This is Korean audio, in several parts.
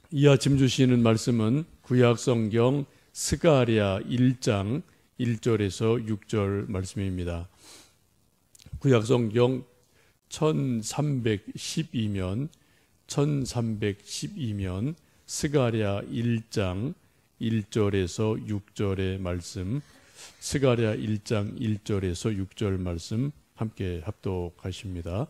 이 아침 주시는 말씀은 구약성경 스가랴 1장 1절에서 6절 말씀입니다. 구약성경 1312면 스가랴 1장 1절에서 6절의 말씀, 스가랴 1장 1절에서 6절 말씀 함께 합독하십니다.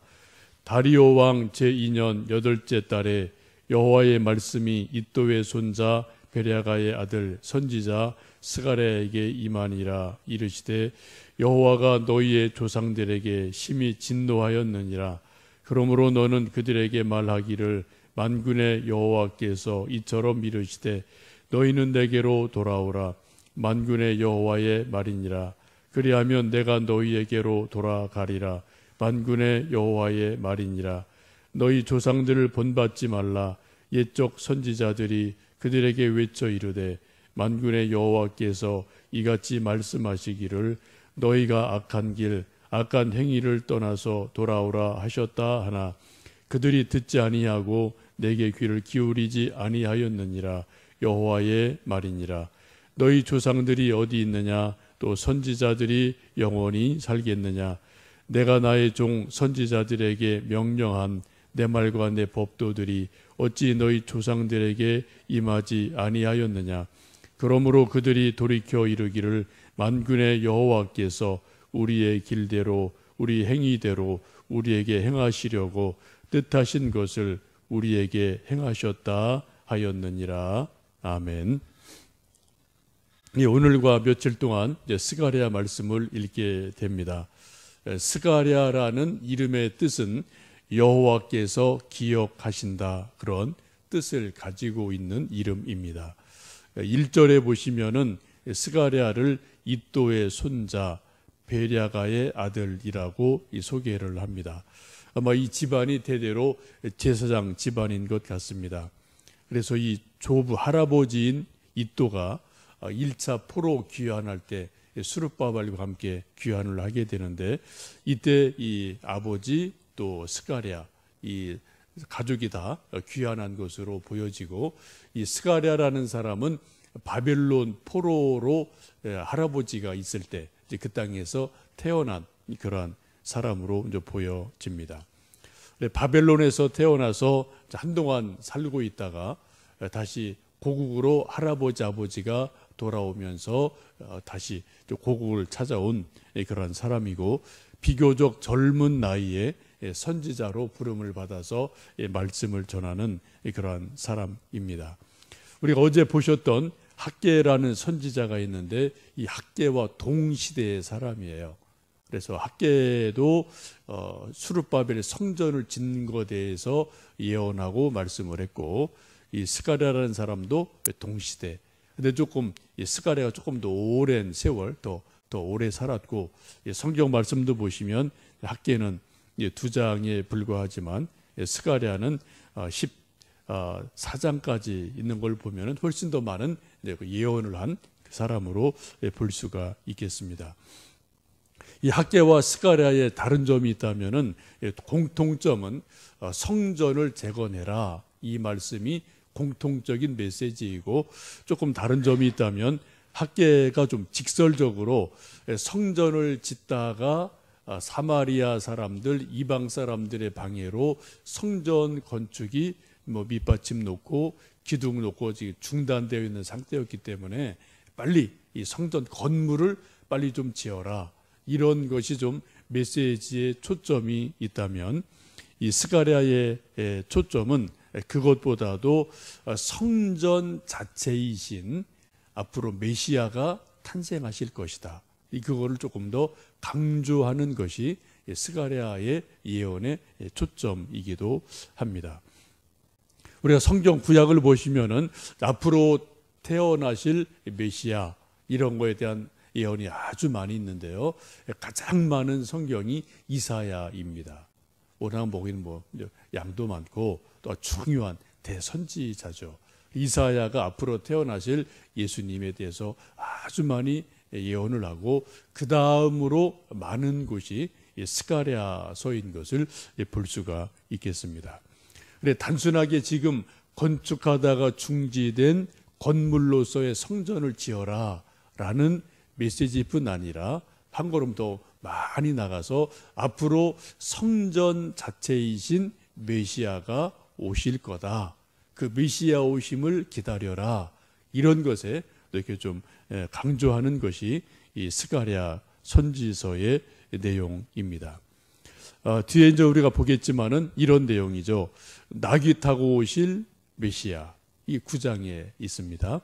다리오 왕 제2년 8째 달에 여호와의 말씀이 이도의 손자 베랴가의 아들 선지자 스가랴에게 임하니라. 이르시되 여호와가 너희의 조상들에게 심히 진노하였느니라. 그러므로 너는 그들에게 말하기를 만군의 여호와께서 이처럼 이르시되 너희는 내게로 돌아오라. 만군의 여호와의 말이니라. 그리하면 내가 너희에게로 돌아가리라. 만군의 여호와의 말이니라. 너희 조상들을 본받지 말라. 옛적 선지자들이 그들에게 외쳐 이르되 만군의 여호와께서 이같이 말씀하시기를 너희가 악한 길 악한 행위를 떠나서 돌아오라 하셨다 하나 그들이 듣지 아니하고 내게 귀를 기울이지 아니하였느니라. 여호와의 말이니라. 너희 조상들이 어디 있느냐? 또 선지자들이 영원히 살겠느냐? 내가 나의 종 선지자들에게 명령한 내 말과 내 법도들이 어찌 너희 조상들에게 임하지 아니하였느냐? 그러므로 그들이 돌이켜 이르기를 만군의 여호와께서 우리의 길대로 우리 행위대로 우리에게 행하시려고 뜻하신 것을 우리에게 행하셨다 하였느니라. 아멘. 오늘과 며칠 동안 스가랴 말씀을 읽게 됩니다. 스가랴라는 이름의 뜻은 여호와께서 기억하신다, 그런 뜻을 가지고 있는 이름입니다. 1절에 보시면은 스가랴를 이도의 손자 베랴가의 아들이라고 소개를 합니다. 아마 이 집안이 대대로 제사장 집안인 것 같습니다. 그래서 이 조부 할아버지인 이도가 1차 포로 귀환할 때 수르바벨과 함께 귀환을 하게 되는데, 이때 이 아버지 또 스가랴 이 가족이 다 귀환한 것으로 보여지고, 이 스가랴라는 사람은 바벨론 포로로 할아버지가 있을 때 그 땅에서 태어난 그러한 사람으로 이제 보여집니다. 바벨론에서 태어나서 한동안 살고 있다가 다시 고국으로 할아버지 아버지가 돌아오면서 다시 고국을 찾아온 그런 사람이고, 비교적 젊은 나이에 선지자로 부름을 받아서 말씀을 전하는 그러한 사람입니다. 우리가 어제 보셨던 학개라는 선지자가 있는데, 이 학개와 동시대의 사람이에요. 그래서 학개도 수르바벨의 성전을 짓는 것에 대해서 예언하고 말씀을 했고, 이 스가랴라는 사람도 동시대. 근데 조금 스가랴가 조금 더 오랜 세월 더 오래 살았고, 성경 말씀도 보시면 학개는 2장에 불과하지만 스가랴는 14장까지 있는 걸 보면 훨씬 더 많은 예언을 한 사람으로 볼 수가 있겠습니다. 이 학개와 스가랴의 다른 점이 있다면은 공통점은 성전을 재건해라, 이 말씀이 공통적인 메시지이고, 조금 다른 점이 있다면 학개가 좀 직설적으로 성전을 짓다가 사마리아 사람들, 이방 사람들의 방해로 성전 건축이 밑받침 놓고 기둥 놓고 중단되어 있는 상태였기 때문에 빨리 이 성전 건물을 빨리 좀 지어라, 이런 것이 좀 메시지의 초점이 있다면, 이 스가랴의 초점은 그것보다도 성전 자체이신 앞으로 메시아가 탄생하실 것이다, 그거를 조금 더 강조하는 것이 스가랴의 예언의 초점이기도 합니다. 우리가 성경 구약을 보시면은 앞으로 태어나실 메시아, 이런 거에 대한 예언이 아주 많이 있는데요, 가장 많은 성경이 이사야입니다. 워낙 보기는 양도 많고 또 중요한 대선지자죠. 이사야가 앞으로 태어나실 예수님에 대해서 아주 많이 예언을 하고, 그 다음으로 많은 곳이 스가랴서인 것을 볼 수가 있겠습니다. 그래, 단순하게 지금 건축하다가 중지된 건물로서의 성전을 지어라 라는 메시지뿐 아니라 한 걸음 더 많이 나가서 앞으로 성전 자체이신 메시아가 오실 거다. 그 메시아 오심을 기다려라. 이런 것에 이렇게 좀 강조하는 것이 이 스가랴 선지서의 내용입니다. 뒤에 이제 우리가 보겠지만은 이런 내용이죠. 나귀 타고 오실 메시아, 이 9장에 있습니다.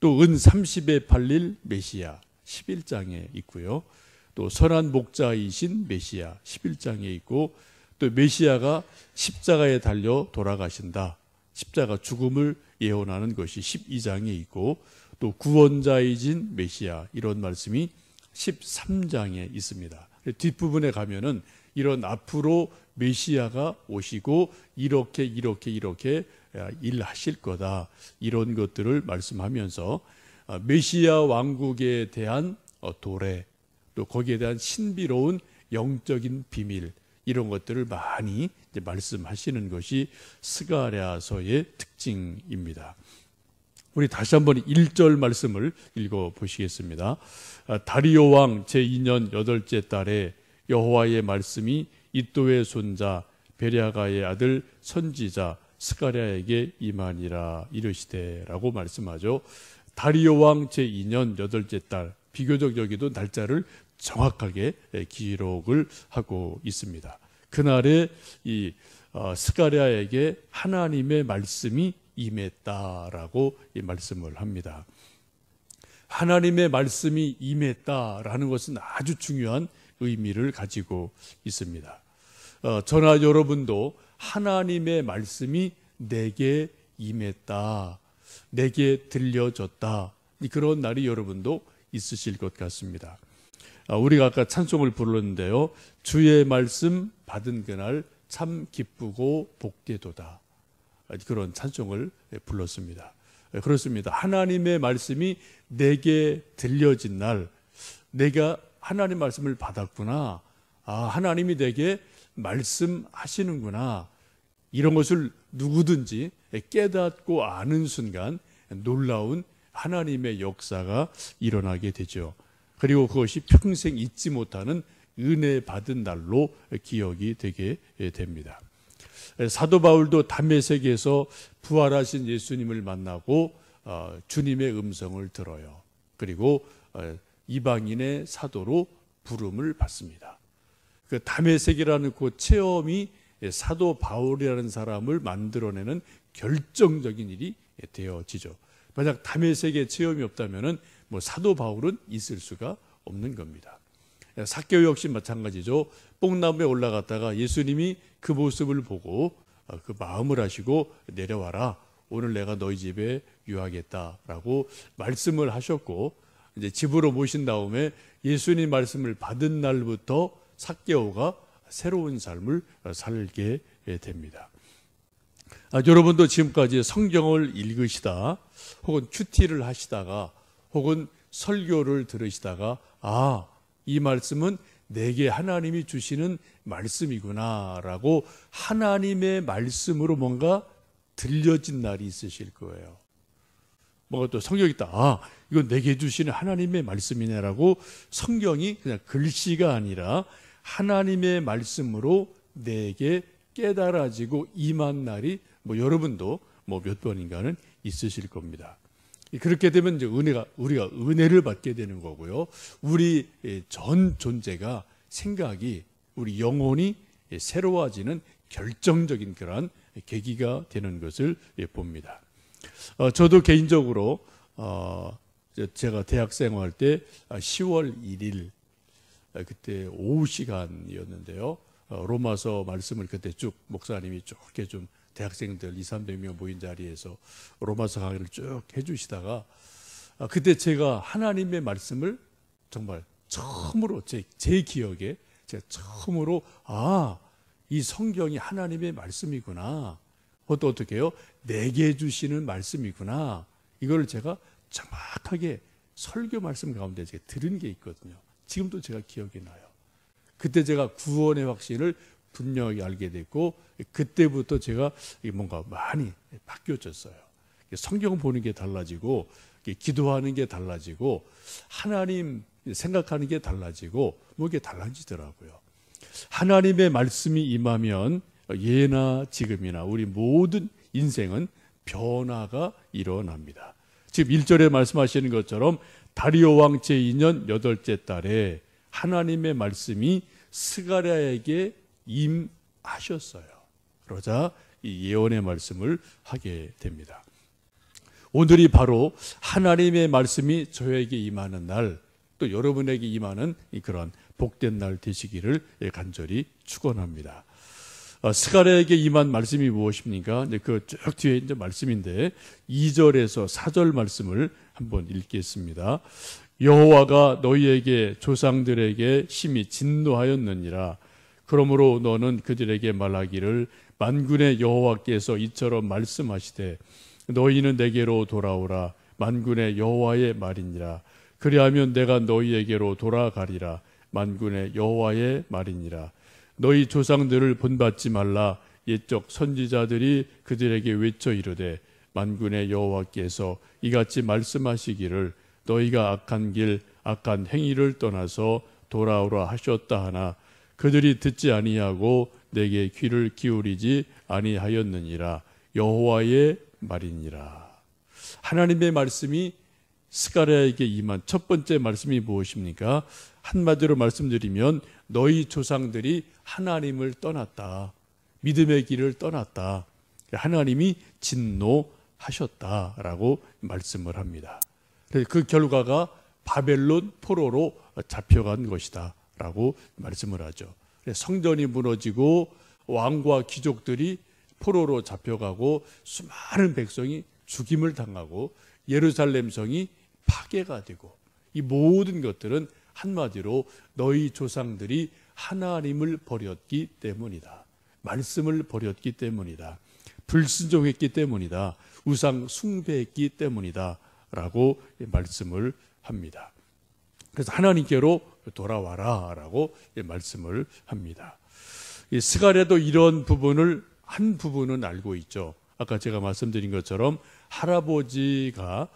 또 은 30에 팔릴 메시아 11장에 있고요. 또 선한 목자이신 메시아 11장에 있고, 또 메시아가 십자가에 달려 돌아가신다. 십자가 죽음을 예언하는 것이 12장에 있고, 또 구원자이신 메시아 이런 말씀이 13장에 있습니다. 뒷부분에 가면은 이런 앞으로 메시아가 오시고 이렇게 일하실 거다, 이런 것들을 말씀하면서 메시아 왕국에 대한 도래, 또 거기에 대한 신비로운 영적인 비밀, 이런 것들을 많이 이제 말씀하시는 것이 스가랴서의 특징입니다. 우리 다시 한번 1절 말씀을 읽어 보시겠습니다. 다리오 왕 제2년 8째 달에 여호와의 말씀이 이도의 손자 베랴가의 아들 선지자 스가랴에게 임하니라 이르시되라고 말씀하죠. 다리오 왕 제2년 8째 달, 비교적 여기도 날짜를 정확하게 기록을 하고 있습니다. 그날에 이 스가랴에게 하나님의 말씀이 임했다라고 이 말씀을 합니다. 하나님의 말씀이 임했다라는 것은 아주 중요한 의미를 가지고 있습니다. 저나 여러분도 하나님의 말씀이 내게 임했다, 내게 들려졌다, 그런 날이 여러분도 있으실 것 같습니다. 우리가 아까 찬송을 불렀는데요. 주의 말씀 받은 그날 참 기쁘고 복되도다, 그런 찬송을 불렀습니다. 그렇습니다. 하나님의 말씀이 내게 들려진 날, 내가 하나님 말씀을 받았구나, 하나님이 내게 말씀하시는구나, 이런 것을 누구든지 깨닫고 아는 순간 놀라운 하나님의 역사가 일어나게 되죠. 그리고 그것이 평생 잊지 못하는 은혜 받은 날로 기억이 되게 됩니다. 사도 바울도 담메색에서 부활하신 예수님을 만나고 주님의 음성을 들어요. 그리고 이방인의 사도로 부름을 받습니다. 그 담메색이라는 그 체험이 사도 바울이라는 사람을 만들어내는 결정적인 일이 되어지죠. 만약 담메색의 체험이 없다면은 사도 바울은 있을 수가 없는 겁니다. 삭개오 역시 마찬가지죠. 뽕나무에 올라갔다가 예수님이 그 모습을 보고 그 마음을 하시고 내려와라, 오늘 내가 너희 집에 유하겠다라고 말씀을 하셨고, 이제 집으로 모신 다음에 예수님 말씀을 받은 날부터 삭개오가 새로운 삶을 살게 됩니다. 여러분도 지금까지 성경을 읽으시다, 혹은 큐티를 하시다가, 혹은 설교를 들으시다가 이 말씀은 내게 하나님이 주시는 말씀이구나라고 하나님의 말씀으로 뭔가 들려진 날이 있으실 거예요. 뭔가 또 성경이 있다, 이건 내게 주시는 하나님의 말씀이네라고 성경이 그냥 글씨가 아니라 하나님의 말씀으로 내게 깨달아지고 임한 날이 여러분도 몇 번인가는 있으실 겁니다. 그렇게 되면 이제 우리가 은혜를 받게 되는 거고요. 우리 전 존재가, 생각이, 우리 영혼이 새로워지는 결정적인 그러한 계기가 되는 것을 봅니다. 저도 개인적으로 제가 대학생활 때 10월 1일 그때 오후 시간이었는데요. 로마서 말씀을 그때 쭉 목사님이 쭉 이렇게 좀 대학생들 200~300명 모인 자리에서 로마서 강의를 쭉 해주시다가 그때 제가 하나님의 말씀을 정말 처음으로 제 기억에 제가 처음으로 이 성경이 하나님의 말씀이구나, 그것도 어떻게 해요? 내게 주시는 말씀이구나, 이걸 제가 정확하게 설교 말씀 가운데 제가 들은 게 있거든요. 지금도 제가 기억이 나요. 그때 제가 구원의 확신을 분명히 알게 됐고, 그때부터 제가 뭔가 많이 바뀌어졌어요. 성경 보는 게 달라지고, 기도하는 게 달라지고, 하나님 생각하는 게 달라지고, 뭐 이게 달라지더라고요. 하나님의 말씀이 임하면 예나 지금이나 우리 모든 인생은 변화가 일어납니다. 지금 1절에 말씀하시는 것처럼 다리오 왕 제2년 8째 달에 하나님의 말씀이 스가랴에게 임하셨어요. 그러자 이 예언의 말씀을 하게 됩니다. 오늘이 바로 하나님의 말씀이 저에게 임하는 날, 또 여러분에게 임하는 그런 복된 날 되시기를 간절히 축원합니다. 스가랴에게 임한 말씀이 무엇입니까? 그 쭉 뒤에 이제 말씀인데 2절에서 4절 말씀을 한번 읽겠습니다. 여호와가 너희에게 조상들에게 심히 진노하였느니라. 그러므로 너는 그들에게 말하기를 만군의 여호와께서 이처럼 말씀하시되 너희는 내게로 돌아오라. 만군의 여호와의 말이니라. 그리하면 내가 너희에게로 돌아가리라. 만군의 여호와의 말이니라. 너희 조상들을 본받지 말라. 옛적 선지자들이 그들에게 외쳐 이르되 만군의 여호와께서 이같이 말씀하시기를 너희가 악한 길 악한 행위를 떠나서 돌아오라 하셨다 하나 그들이 듣지 아니하고 내게 귀를 기울이지 아니하였느니라. 여호와의 말이니라. 하나님의 말씀이 스가랴에게 임한 첫 번째 말씀이 무엇입니까? 한마디로 말씀드리면 너희 조상들이 하나님을 떠났다. 믿음의 길을 떠났다. 하나님이 진노하셨다라고 말씀을 합니다. 그 결과가 바벨론 포로로 잡혀간 것이다 라고 말씀을 하죠. 성전이 무너지고 왕과 귀족들이 포로로 잡혀가고 수많은 백성이 죽임을 당하고 예루살렘 성이 파괴가 되고 이 모든 것들은 한마디로 너희 조상들이 하나님을 버렸기 때문이다. 말씀을 버렸기 때문이다. 불순종했기 때문이다. 우상 숭배했기 때문이다. 라고 말씀을 합니다. 그래서 하나님께로 돌아와라 라고 말씀을 합니다. 스가랴도 이런 부분을 한 부분은 알고 있죠. 아까 제가 말씀드린 것처럼 할아버지가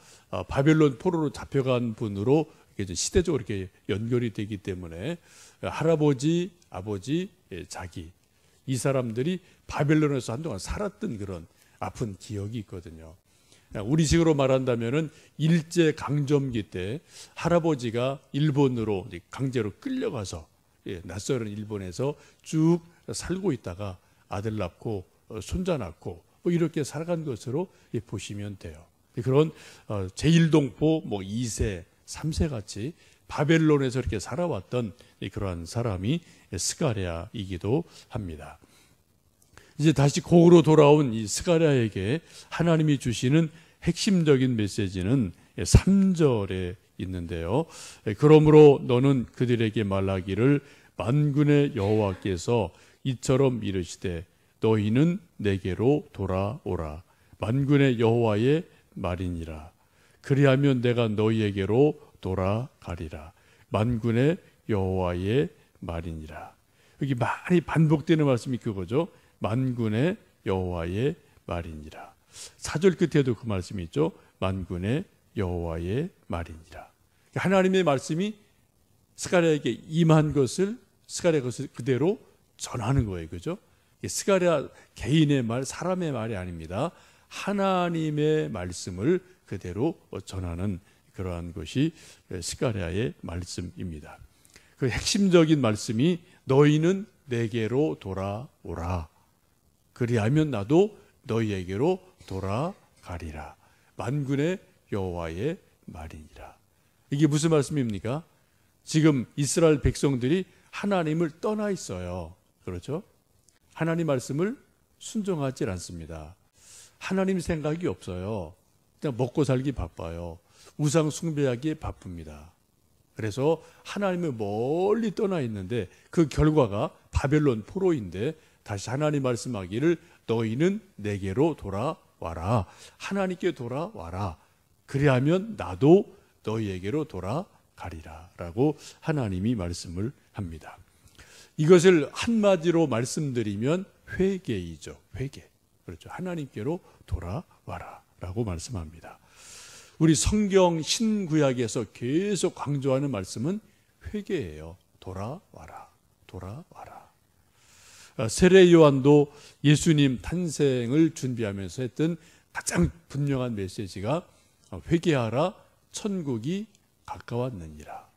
바벨론 포로로 잡혀간 분으로 시대적으로 이렇게 연결이 되기 때문에 할아버지, 아버지, 자기 이 사람들이 바벨론에서 한동안 살았던 그런 아픈 기억이 있거든요. 우리식으로 말한다면은 일제 강점기 때 할아버지가 일본으로 강제로 끌려가서 낯설은 일본에서 쭉 살고 있다가 아들 낳고 손자 낳고 뭐 이렇게 살아간 것으로 보시면 돼요. 그런 제1동포 뭐 2세, 3세 같이 바벨론에서 이렇게 살아왔던 그러한 사람이 스가랴이기도 합니다. 이제 다시 고으로 돌아온 이 스가랴에게 하나님이 주시는 핵심적인 메시지는 3절에 있는데요. 그러므로 너는 그들에게 말하기를 만군의 여호와께서 이처럼 이르시되 너희는 내게로 돌아오라. 만군의 여호와의 말이니라. 그리하면 내가 너희에게로 돌아가리라. 만군의 여호와의 말이니라. 여기 많이 반복되는 말씀이 그거죠. 만군의 여호와의 말이니라. 4절 끝에도 그 말씀이 있죠. 만군의 여호와의 말이니라. 하나님의 말씀이 스가랴에게 임한 것을 스가랴 것을 그대로 전하는 거예요. 그죠? 스가랴 개인의 말, 사람의 말이 아닙니다. 하나님의 말씀을 그대로 전하는 그러한 것이 스가랴의 말씀입니다. 그 핵심적인 말씀이 너희는 내게로 돌아오라. 그리하면 나도 너희에게로 돌아가리라. 만군의 여호와의 말이니라. 이게 무슨 말씀입니까? 지금 이스라엘 백성들이 하나님을 떠나 있어요. 그렇죠? 하나님 말씀을 순종하지 않습니다. 하나님 생각이 없어요. 그냥 먹고 살기 바빠요. 우상 숭배하기에 바쁩니다. 그래서 하나님을 멀리 떠나 있는데 그 결과가 바벨론 포로인데 다시 하나님 말씀하기를 너희는 내게로 돌아와라. 하나님께 돌아와라. 그리하면 나도 너희에게로 돌아가리라 라고 하나님이 말씀을 합니다. 이것을 한마디로 말씀드리면 회개이죠. 회개. 그렇죠. 하나님께로 돌아와라 라고 말씀합니다. 우리 성경 신구약에서 계속 강조하는 말씀은 회개예요. 돌아와라. 돌아와라. 세례 요한도 예수님 탄생을 준비하면서 했던 가장 분명한 메시지가 회개하라, 천국이 가까웠느니라.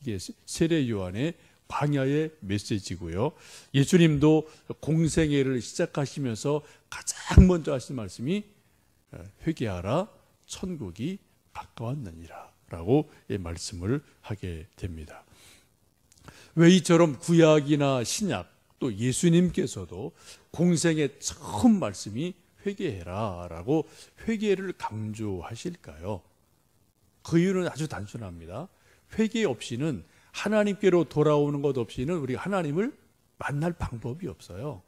이게 세례 요한의 광야의 메시지고요. 예수님도 공생애를 시작하시면서 가장 먼저 하신 말씀이 회개하라, 천국이 가까웠느니라 라고 말씀을 하게 됩니다. 왜 이처럼 구약이나 신약 또 예수님께서도 공생의 처음 말씀이 회개해라 라고 회개를 강조하실까요? 그 이유는 아주 단순합니다. 회개 없이는, 하나님께로 돌아오는 것 없이는 우리가 하나님을 만날 방법이 없어요.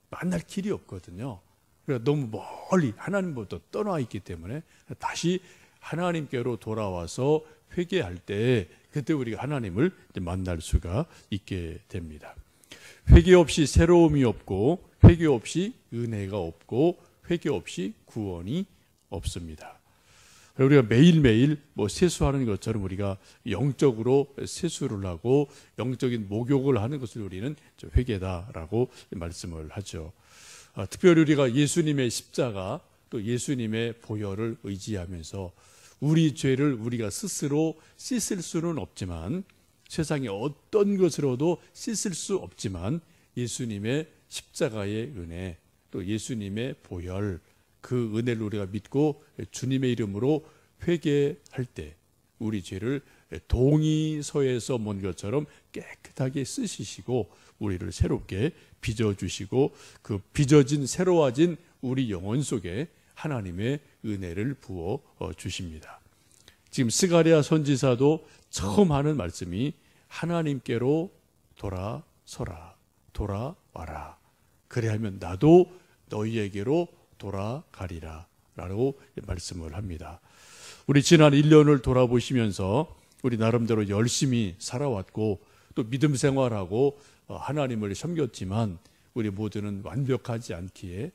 만날 길이 없거든요. 그러니까 너무 멀리 하나님부터 떠나 있기 때문에 다시 하나님께로 돌아와서 회개할 때 그때 우리가 하나님을 만날 수가 있게 됩니다. 회개 없이 새로움이 없고, 회개 없이 은혜가 없고, 회개 없이 구원이 없습니다. 우리가 매일매일 세수하는 것처럼 우리가 영적으로 세수를 하고 영적인 목욕을 하는 것을 우리는 회개다라고 말씀을 하죠. 특별히 우리가 예수님의 십자가 또 예수님의 보혈을 의지하면서 우리 죄를 우리가 스스로 씻을 수는 없지만, 세상의 어떤 것으로도 씻을 수 없지만 예수님의 십자가의 은혜 또 예수님의 보혈, 그 은혜를 우리가 믿고 주님의 이름으로 회개할 때 우리 죄를 동이서에서 먼 것처럼 깨끗하게 씻으시고 우리를 새롭게 빚어주시고, 그 빚어진 새로워진 우리 영혼 속에 하나님의 은혜를 부어 주십니다. 지금 스가랴 선지자도 처음 하는 말씀이 하나님께로 돌아서라, 돌아와라. 그래야면 나도 너희에게로 돌아가리라 라고 말씀을 합니다. 우리 지난 1년을 돌아보시면서 우리 나름대로 열심히 살아왔고 또 믿음 생활하고 하나님을 섬겼지만 우리 모두는 완벽하지 않기에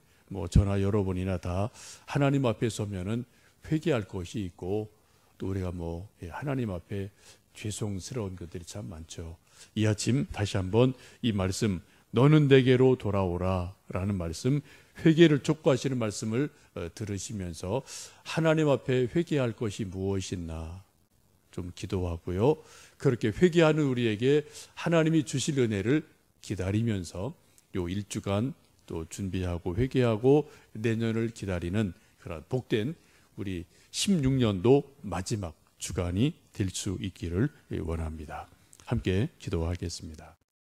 저나 여러분이나 다 하나님 앞에 서면은 회개할 것이 있고 또 우리가 하나님 앞에 죄송스러운 것들이 참 많죠. 이 아침 다시 한번 이 말씀, 너는 내게로 돌아오라 라는 말씀, 회개를 촉구하시는 말씀을 들으시면서 하나님 앞에 회개할 것이 무엇이나 좀 기도하고요. 그렇게 회개하는 우리에게 하나님이 주실 은혜를 기다리면서 요 1주간 또 준비하고 회개하고 내년을 기다리는 그런 복된 우리 16년도 마지막 주간이 될 수 있기를 원합니다. 함께 기도하겠습니다.